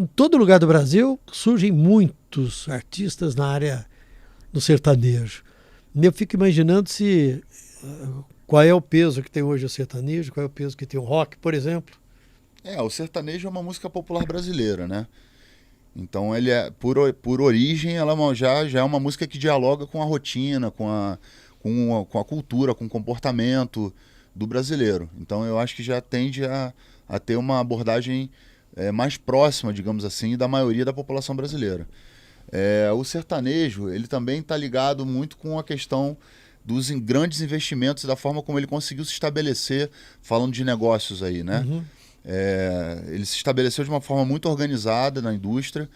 em todo lugar do Brasil surgem muitos artistas na área do sertanejo. E eu fico imaginando se qual é o peso que tem hoje o sertanejo, qual é o peso que tem o rock, por exemplo. O sertanejo é uma música popular brasileira, né? Então ele é, por origem, ela já é uma música que dialoga com a rotina, com a cultura, com o comportamento do brasileiro. Então eu acho que já tende a ter uma abordagem mais próxima, digamos assim, da maioria da população brasileira. O sertanejo, ele também está ligado muito com a questão dos grandes investimentos e da forma como ele conseguiu se estabelecer, falando de negócios aí, né? Uhum. Ele se estabeleceu de uma forma muito organizada na indústria,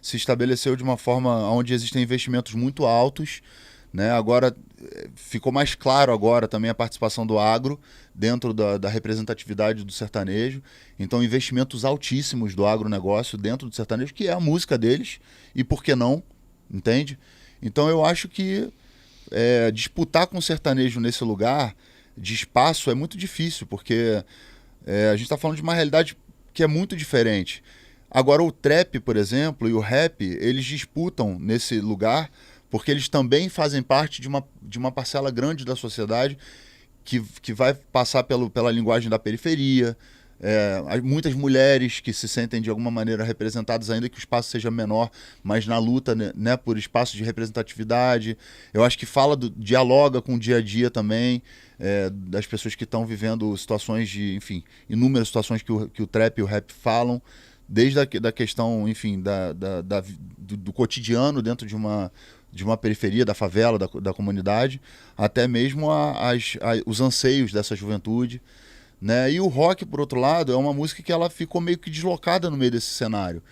se estabeleceu de uma forma onde existem investimentos muito altos, né? Agora ficou mais claro agora também a participação do agro dentro da representatividade do sertanejo. Então investimentos altíssimos do agronegócio dentro do sertanejo, que é a música deles, e por que não, entende? Então eu acho que disputar com o sertanejo nesse lugar de espaço é muito difícil, porque a gente está falando de uma realidade que é muito diferente. Agora o trap, por exemplo, e o rap, eles disputam nesse lugar porque eles também fazem parte de uma parcela grande da sociedade que vai passar pela linguagem da periferia. Muitas mulheres que se sentem de alguma maneira representadas, ainda que o espaço seja menor, mas na luta, né, por espaço de representatividade. Eu acho que dialoga com o dia a dia também, das pessoas que estão vivendo situações enfim, inúmeras situações que o trap e o rap falam, desde da questão, enfim, do cotidiano dentro de uma periferia, da favela, da comunidade, até mesmo os anseios dessa juventude, né? E o rock, por outro lado, é uma música que ela ficou meio que deslocada no meio desse cenário,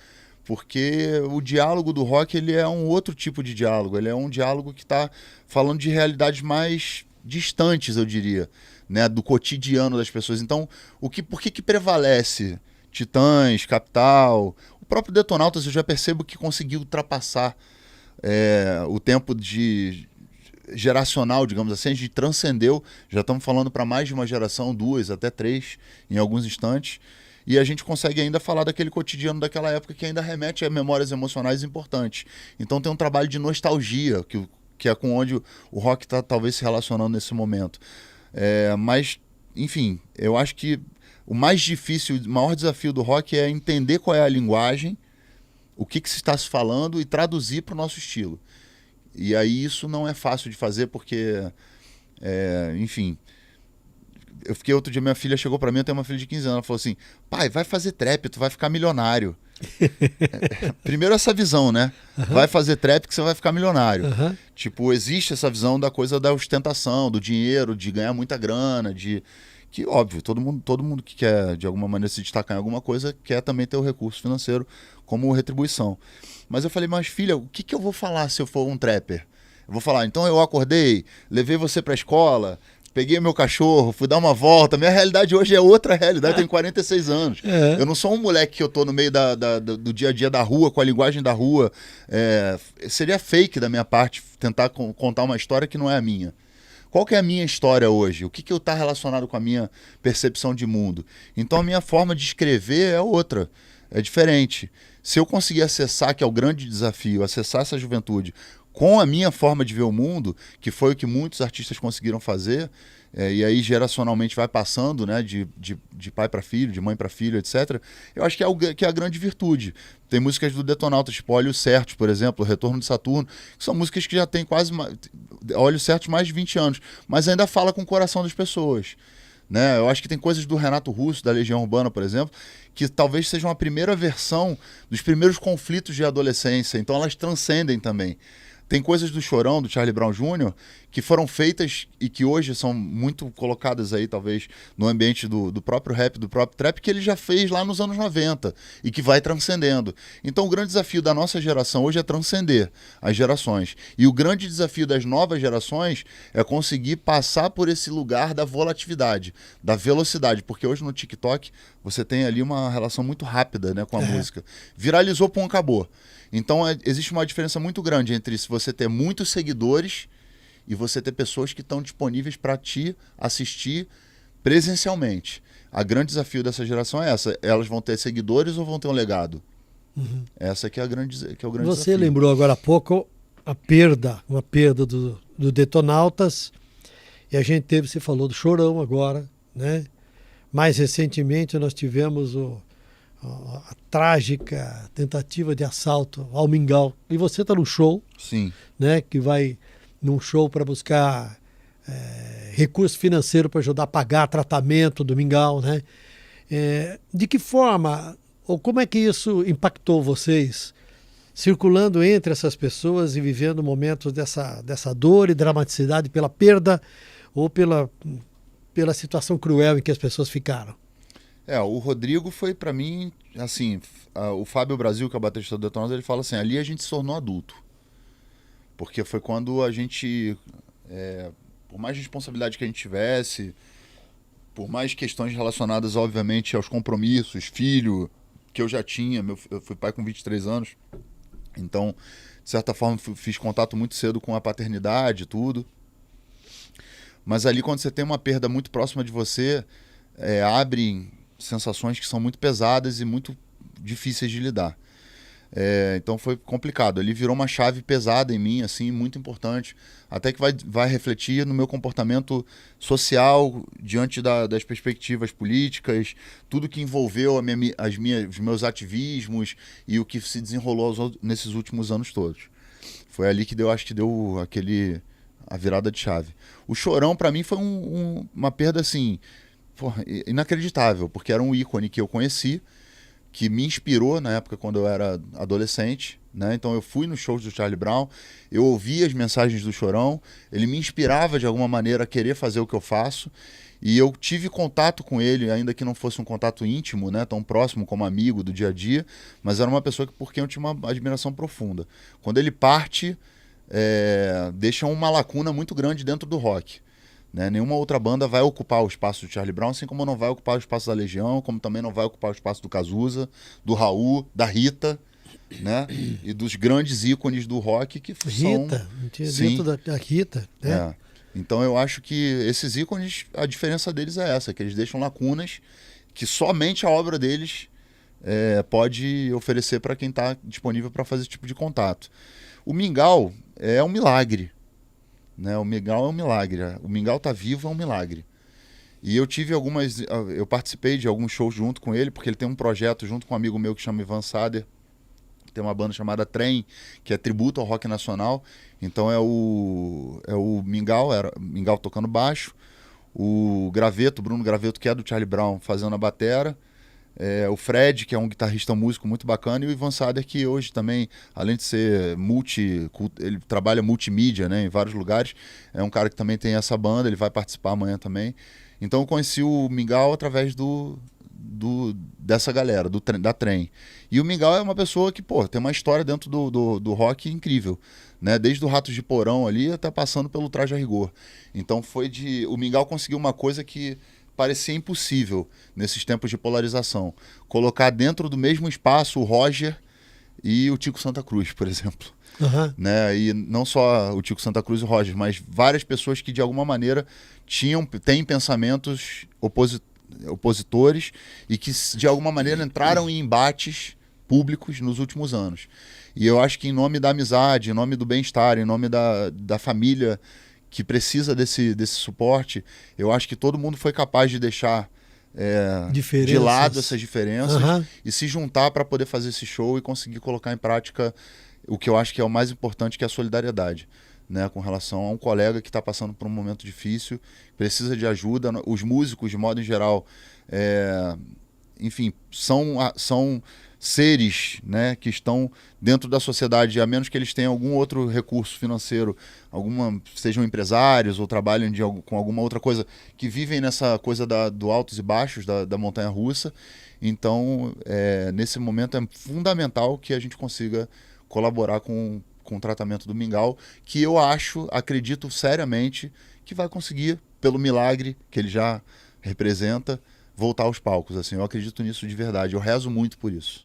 porque o diálogo do rock ele é um outro tipo de diálogo, ele é um diálogo que está falando de realidades mais distantes, eu diria, né? Do cotidiano das pessoas. Então, por que prevalece Titãs, Capital, o próprio Detonautas? Eu já percebo que conseguiu ultrapassar o tempo geracional, digamos assim. A gente transcendeu, já estamos falando para mais de uma geração, 2, até 3, em alguns instantes, e a gente consegue ainda falar daquele cotidiano daquela época que ainda remete a memórias emocionais importantes. Então tem um trabalho de nostalgia, que é com onde o rock está talvez se relacionando nesse momento. Mas, enfim, eu acho que o mais difícil, o maior desafio do rock é entender qual é a linguagem, o que se está se falando e traduzir para o nosso estilo. E aí isso não é fácil de fazer porque, enfim, eu fiquei outro dia, minha filha chegou para mim, eu tenho uma filha de 15 anos, ela falou assim: pai, vai fazer trap, tu vai ficar milionário. Primeiro essa visão, né? Uhum. Vai fazer trap que você vai ficar milionário. Uhum. Tipo, existe essa visão da coisa da ostentação, do dinheiro, de ganhar muita grana, que, óbvio, todo mundo que quer, de alguma maneira, se destacar em alguma coisa, quer também ter o recurso financeiro como retribuição. Mas eu falei: mas filha, o que eu vou falar se eu for um trapper? Eu vou falar: então eu acordei, levei você pra escola, peguei meu cachorro, fui dar uma volta. Minha realidade hoje é outra realidade, eu tenho 46 anos. Eu não sou um moleque que eu tô no meio do dia a dia da rua, com a linguagem da rua. Seria fake da minha parte tentar contar uma história que não é a minha. Qual que é a minha história hoje? O que eu está relacionado com a minha percepção de mundo? Então a minha forma de escrever é outra, é diferente. Se eu conseguir acessar, que é o grande desafio, acessar essa juventude com a minha forma de ver o mundo, que foi o que muitos artistas conseguiram fazer, e aí geracionalmente vai passando, né, de pai para filho, de mãe para filho, etc. Eu acho que é a grande virtude. Tem músicas do Detonautas, tipo Olhos Certos, por exemplo, Retorno de Saturno, que são músicas que já têm Olhos Certos mais de 20 anos, mas ainda fala com o coração das pessoas. Né? Eu acho que tem coisas do Renato Russo, da Legião Urbana, por exemplo, que talvez sejam a primeira versão dos primeiros conflitos de adolescência, então elas transcendem também. Tem coisas do Chorão, do Charlie Brown Jr., que foram feitas e que hoje são muito colocadas aí, talvez, no ambiente do próprio rap, do próprio trap, que ele já fez lá nos anos 90 e que vai transcendendo. Então o grande desafio da nossa geração hoje é transcender as gerações. E o grande desafio das novas gerações é conseguir passar por esse lugar da volatilidade, da velocidade, porque hoje no TikTok você tem ali uma relação muito rápida, né, com a música. Viralizou, pum, acabou. Então existe uma diferença muito grande entre se você ter muitos seguidores e você ter pessoas que estão disponíveis para te assistir presencialmente. O grande desafio dessa geração é essa: elas vão ter seguidores ou vão ter um legado? Uhum. Essa que é, que é o grande Você desafio. lembrou agora há pouco uma perda do Detonautas, e a gente teve, você falou do Chorão agora, né? Mais recentemente nós tivemos a trágica tentativa de assalto ao Mingau. E você está no show, Sim. né? Que vai num show para buscar recurso financeiro para ajudar a pagar tratamento do Mingau, né? De que forma, ou como é que isso impactou vocês, circulando entre essas pessoas e vivendo momentos dessa dor e dramaticidade pela perda ou pela situação cruel em que as pessoas ficaram? O Rodrigo foi pra mim, assim, o Fábio Brasil, que é o baterista do Detonautas, ele fala assim, ali a gente se tornou adulto. Porque foi quando a gente, por mais responsabilidade que a gente tivesse, por mais questões relacionadas, obviamente, aos compromissos, filho, que eu já tinha, eu fui pai com 23 anos, então, de certa forma, fiz contato muito cedo com a paternidade e tudo. Mas ali, quando você tem uma perda muito próxima de você, abre sensações que são muito pesadas e muito difíceis de lidar. Então foi complicado. Ele virou uma chave pesada em mim, assim, muito importante. Até que vai refletir no meu comportamento social diante das perspectivas políticas, tudo que envolveu os meus ativismos e o que se desenrolou nesses últimos anos todos. Foi ali que acho que deu a virada de chave. O Chorão, para mim, foi uma perda, assim, inacreditável, porque era um ícone que eu conheci, que me inspirou na época quando eu era adolescente, né? Então eu fui nos shows do Charlie Brown, eu ouvia as mensagens do Chorão, ele me inspirava de alguma maneira a querer fazer o que eu faço, e eu tive contato com ele, ainda que não fosse um contato íntimo, né, tão próximo como amigo do dia a dia, mas era uma pessoa por quem eu tinha uma admiração profunda. Quando ele parte, deixa uma lacuna muito grande dentro do rock. Né? Nenhuma outra banda vai ocupar o espaço do Charlie Brown, assim como não vai ocupar o espaço da Legião, como também não vai ocupar o espaço do Cazuza, do Raul, da Rita, né? E dos grandes ícones do rock que são... Rita, dentro da Rita, né? Então eu acho que esses ícones, a diferença deles é essa, que eles deixam lacunas que somente a obra deles pode oferecer para quem está disponível para fazer esse tipo de contato. O Mingau é um milagre. Né? O Mingau é um milagre. O Mingau tá vivo, é um milagre. E eu participei de alguns shows junto com ele, porque ele tem um projeto junto com um amigo meu que chama Ivan Sader, tem uma banda chamada Trem, que é tributo ao rock nacional. Então é o Mingau, Mingau tocando baixo, o Graveto, Bruno Graveto, que é do Charlie Brown, fazendo a batera, o Fred, que é um guitarrista músico muito bacana, e o Ivan Sader, que hoje também, além de ser ele trabalha multimídia, né, em vários lugares, é um cara que também tem essa banda, ele vai participar amanhã também. Então eu conheci o Mingau através dessa galera, da Trem. E o Mingau é uma pessoa que, tem uma história dentro do rock incrível, né? Desde o Ratos de Porão ali até passando pelo Traje a Rigor. Então o Mingau conseguiu uma coisa que parecia impossível nesses tempos de polarização. Colocar dentro do mesmo espaço o Roger e o Tico Santa Cruz, por exemplo. Uhum. Né? E não só o Tico Santa Cruz e o Roger, mas várias pessoas que de alguma maneira têm pensamentos opositores e que de alguma maneira entraram em embates públicos nos últimos anos. E eu acho que em nome da amizade, em nome do bem-estar, em nome da família que precisa desse suporte, eu acho que todo mundo foi capaz de deixar de lado essas diferenças e se juntar para poder fazer esse show e conseguir colocar em prática o que eu acho que é o mais importante, que é a solidariedade, né, com relação a um colega que está passando por um momento difícil, precisa de ajuda. Os músicos, de modo em geral, enfim, são seres, né, que estão dentro da sociedade, a menos que eles tenham algum outro recurso financeiro, sejam empresários ou trabalhem com alguma outra coisa, que vivem nessa coisa do altos e baixos da montanha-russa. Então, nesse momento é fundamental que a gente consiga colaborar com o tratamento do Mingau, que eu acredito seriamente que vai conseguir, pelo milagre que ele já representa, voltar aos palcos. Assim, eu acredito nisso de verdade, eu rezo muito por isso.